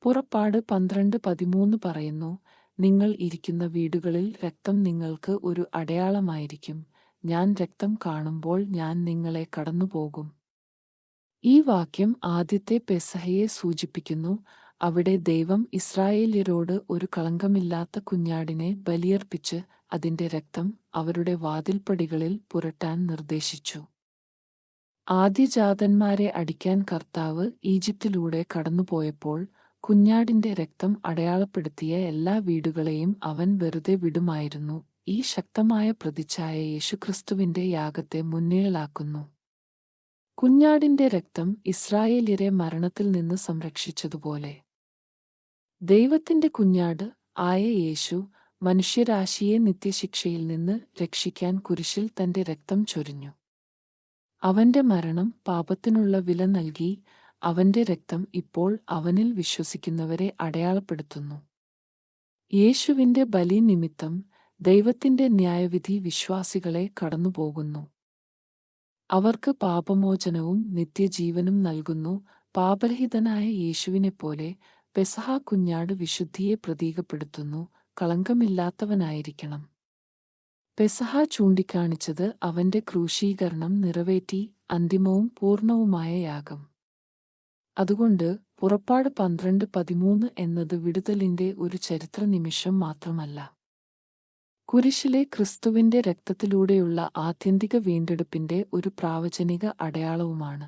പുറപ്പാട് 12:13 പറയുന്നു, നിങ്ങൾ ഇരിക്കുന്ന വീടുകളിൽ രക്തം നിങ്ങൾക്ക് ഒരു അടയാളമായിരിക്കും. ഞാൻ രക്തം കാണുമ്പോൾ ഞാൻ നിങ്ങളെ കടന്നുപോകും. ഈ വാക്യം ആദ്യത്തെ പെസഹയെ സൂചിപ്പിക്കുന്നു. അവിടെ ദൈവം ഇസ്രായേല്യരോട് ഒരു കളങ്കമില്ലാത്ത കുഞ്ഞാടിനെ ബലിയർപ്പിച്ച് അതിന്റെ രക്തം അവരുടെ വാതിൽപ്പടികളിൽ പുരട്ടാൻ നിർദ്ദേശിച്ചു. ആദ്യജാതന്മാരെ അടിക്കാൻ കർത്താവ് ഈജിപ്തിലൂടെ കടന്നുപോയപ്പോൾ കുഞ്ഞാടിന്റെ രക്തം അടയാളപ്പെടുത്തിയ എല്ലാ വീടുകളെയും അവൻ വെറുതെ വിടുമായിരുന്നു. ഈ ശക്തമായ പ്രതിച്ഛായ യേശുക്രിസ്തുവിന്റെ യാഗത്തെ മുൻനിഴലാക്കുന്നു. കുഞ്ഞാടിന്റെ രക്തം ഇസ്രായേല്യരെ മരണത്തിൽ നിന്ന് സംരക്ഷിച്ചതുപോലെ ദൈവത്തിന്റെ കുഞ്ഞാട് ആയ യേശു മനുഷ്യരാശിയെ നിത്യശിക്ഷയിൽ നിന്ന് രക്ഷിക്കാൻ കുരിശിൽ തന്റെ രക്തം ചൊരിഞ്ഞു. അവന്റെ മരണം പാപത്തിനുള്ള വില നൽകി. അവന്റെ രക്തം ഇപ്പോൾ അവനിൽ വിശ്വസിക്കുന്നവരെ അടയാളപ്പെടുത്തുന്നു. യേശുവിന്റെ ബലി നിമിത്തം ദൈവത്തിന്റെ ന്യായവിധി വിശ്വാസികളെ കടന്നുപോകുന്നു. അവർക്ക് പാപമോചനവും നിത്യജീവനും നൽകുന്നു. പാപരഹിതനായ യേശുവിനെപ്പോലെ പെസഹ കുഞ്ഞാട് വിശുദ്ധിയെ പ്രതീകപ്പെടുത്തുന്നു. കളങ്കമില്ലാത്തവനായിരിക്കണം. പെസഹ ചൂണ്ടിക്കാണിച്ചത് അവന്റെ ക്രൂശീകരണം നിറവേറ്റി അന്തിമവും പൂർണ്ണവുമായ യാഗം. അതുകൊണ്ട് പുറപ്പാട് 12:13 എന്നത് വിടുതലിന്റെ ഒരു ചരിത്ര നിമിഷം മാത്രമല്ല, കുരിശിലെ ക്രിസ്തുവിന്റെ രക്തത്തിലൂടെയുള്ള ആത്യന്തിക വീണ്ടെടുപ്പിന്റെ ഒരു പ്രാവചനിക അടയാളവുമാണ്.